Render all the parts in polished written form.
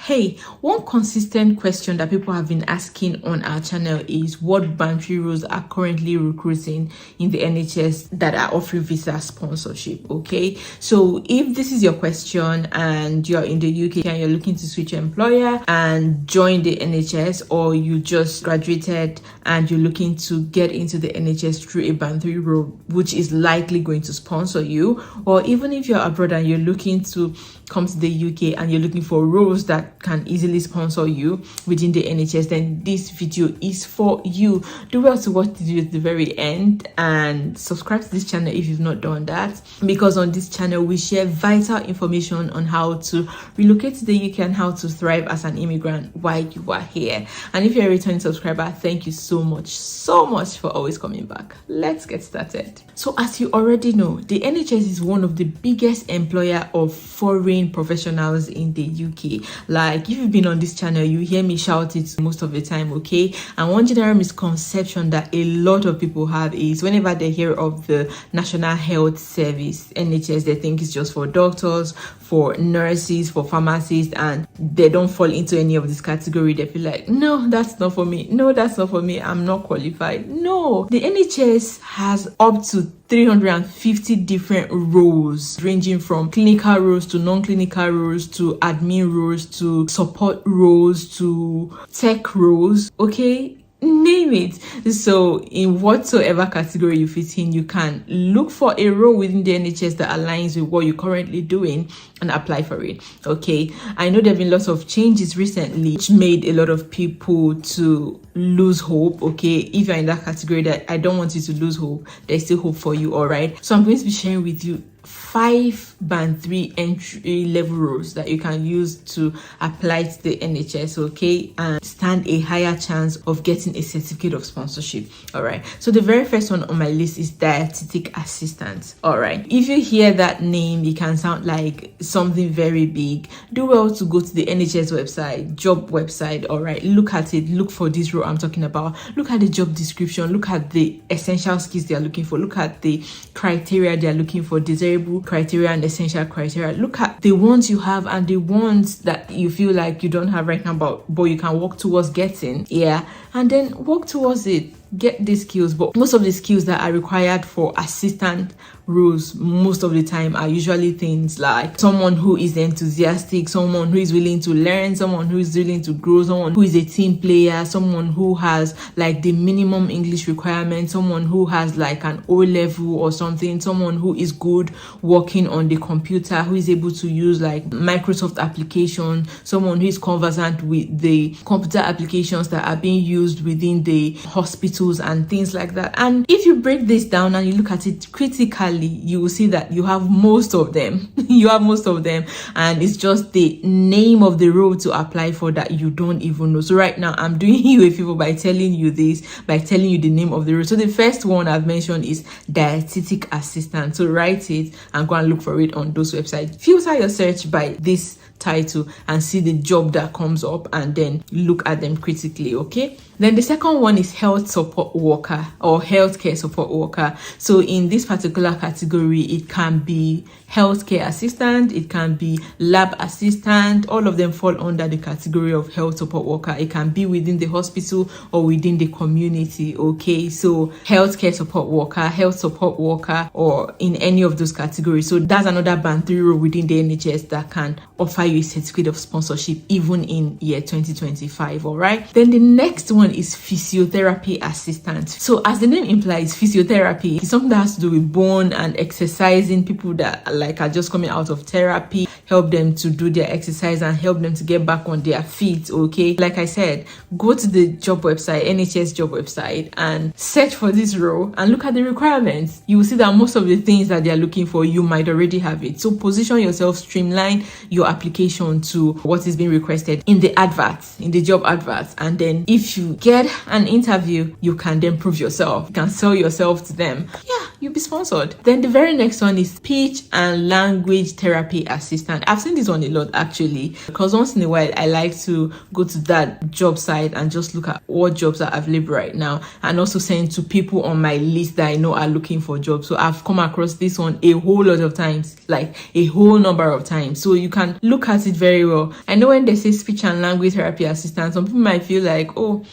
Hey, one consistent question that people have been asking on our channel is what band 3 roles are currently recruiting in the NHS that are offering visa sponsorship. Okay, so if this is your question and you're in the UK and you're looking to switch employer and join the NHS, or you just graduated and you're looking to get into the NHS through a band 3 role which is likely going to sponsor you, or even if you're abroad and you're looking to come to the UK and you're looking for roles that can easily sponsor you within the NHS, then this video is for you. Do well to watch the video to the very end and subscribe to this channel if you've not done that, because on this channel we share vital information on how to relocate to the UK and how to thrive as an immigrant while you are here. And if you're a returning subscriber, thank you so much for always coming back. Let's get started. So as you already know, the NHS is one of the biggest employer of foreign professionals in the UK. Like, if you've been on this channel, you hear me shout it most of the time, okay? And one general misconception that a lot of people have is whenever they hear of the National Health Service, NHS, they think it's just for doctors, for nurses, for pharmacists, and they don't fall into any of this category. They feel like, no, that's not for me. No, that's not for me. I'm not qualified. No, the NHS has up to 350 different roles, ranging from clinical roles to non-clinical roles to admin roles to support roles to tech roles, okay? Name it. So in whatsoever category you fit in, you can look for a role within the NHS that aligns with what you're currently doing and apply for it. Okay, I know there have been lots of changes recently which made a lot of people to lose hope. Okay, if you're in that category, that I don't want you to lose hope, there's still hope for you. All right, so I'm going to be sharing with you 5 band 3 entry level roles that you can use to apply to the NHS, okay, and stand a higher chance of getting a certificate of sponsorship. All right, so the very first one on my list is dietetic assistant. All right, if you hear that name, it can sound like something very big. Do well to go to the NHS website, job website. All right, look at it, look for this role I'm talking about, look at the job description, look at the essential skills they are looking for, look at the criteria they are looking for, desirable criteria and essential criteria. Look at the ones you have and the ones that you feel like you don't have right now, but you can work towards getting, yeah, and then work towards it. Get these skills. But most of the skills that are required for assistant roles most of the time are usually things like someone who is enthusiastic, someone who is willing to learn, someone who is willing to grow, someone who is a team player, someone who has like the minimum English requirement, someone who has like an O level or something, someone who is good working on the computer, who is able to use like Microsoft application, someone who is conversant with the computer applications that are being used within the hospital and things like that. And if you break this down and you look at it critically, you will see that you have most of them. You have most of them, and it's just the name of the role to apply for that you don't even know. So right now I'm doing you a favor by telling you this, by telling you the name of the role. So the first one I've mentioned is dietetic assistant. So write it and go and look for it on those websites. Filter your search by this title and see the job that comes up and then look at them critically, okay? Then the second one is health support worker or healthcare support worker. So in this particular category, it can be healthcare assistant, it can be lab assistant. All of them fall under the category of health support worker. It can be within the hospital or within the community, okay? So healthcare support worker, health support worker, or in any of those categories. So that's another band 3 role within the NHS that can offer you a certificate of sponsorship even in year 2025. All right, then the next one is physiotherapy assistant. So as the name implies, physiotherapy is something that has to do with bone and exercising. People that are just coming out of therapy, help them to do their exercise and help them to get back on their feet, okay? Like I said, go to the job website, NHS job website, and search for this role and look at the requirements. You will see that most of the things that they are looking for, you might already have it. So position yourself, streamline your application to what is being requested in the adverts, in the job adverts, and then if you get an interview, you can then prove yourself. You can sell yourself to them. Yeah, you'll be sponsored. Then the very next one is speech and language therapy assistant. I've seen this one a lot actually, because once in a while I like to go to that job site and just look at what jobs are available right now, and also send to people on my list that I know are looking for jobs. So I've come across this one a whole lot of times, like a whole number of times. So you can look at it very well. I know when they say speech and language therapy assistant, some people might feel like, oh,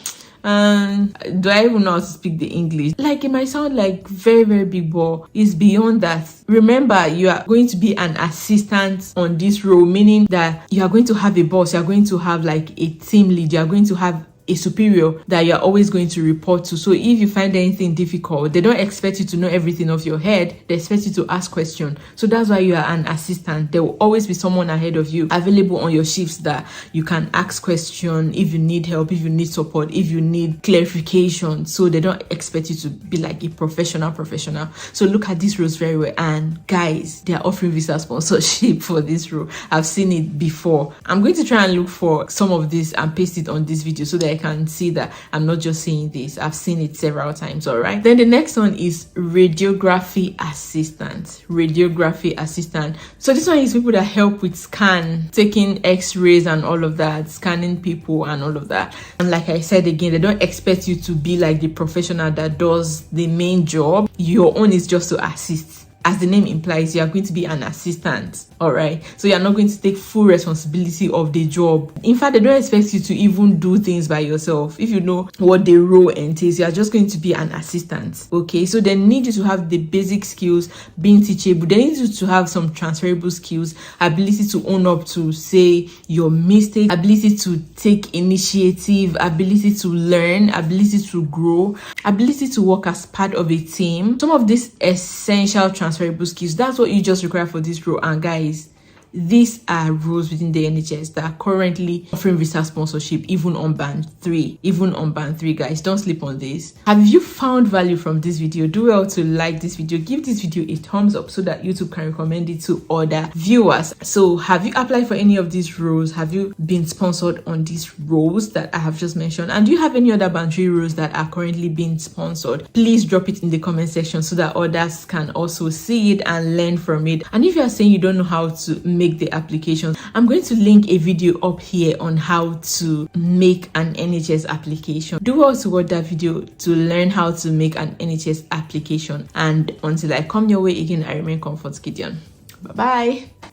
do I even know how to speak the English? Like, it might sound like very, very big, but it's beyond that. Remember, you are going to be an assistant on this role, meaning that you are going to have a boss, you are going to have like a team lead, you are going to have a superior that you're always going to report to. So if you find anything difficult, they don't expect you to know everything off your head. They expect you to ask questions. So that's why you are an assistant. There will always be someone ahead of you available on your shifts that you can ask questions if you need help, if you need support, if you need clarification. So they don't expect you to be like a professional. So look at these roles very well. And guys, they are offering visa sponsorship for this role. I've seen it before. I'm going to try and look for some of this and paste it on this video so that I can see that I'm not just saying this. I've seen it several times. All right. Then the next one is radiography assistant. Radiography assistant. So this one is people that help with taking x-rays and all of that, scanning people and all of that. And like I said again, they don't expect you to be like the professional that does the main job. Your own is just to assist. As the name implies, you are going to be an assistant. All right. So you're not going to take full responsibility of the job. In fact, they don't expect you to even do things by yourself. If you know what the role entails, you are just going to be an assistant. Okay. So they need you to have the basic skills, being teachable. They need you to have some transferable skills, ability to own up to, say, your mistake, ability to take initiative, ability to learn, ability to grow, ability to work as part of a team. Some of these essential transferable skills, that's what you just require for this role. And guys, these are roles within the NHS that are currently offering visa sponsorship, even on band 3. Guys, don't sleep on this. Have you found value from this video? Do well to like this video, give this video a thumbs up so that YouTube can recommend it to other viewers. So have you applied for any of these roles? Have you been sponsored on these roles that I have just mentioned? And do you have any other band 3 roles that are currently being sponsored? Please drop it in the comment section so that others can also see it and learn from it. And if you are saying you don't know how to make the applications, I'm going to link a video up here on how to make an NHS application. Do also watch that video to learn how to make an NHS application. And until I come your way again, I remain Comfort Gideon. Bye bye.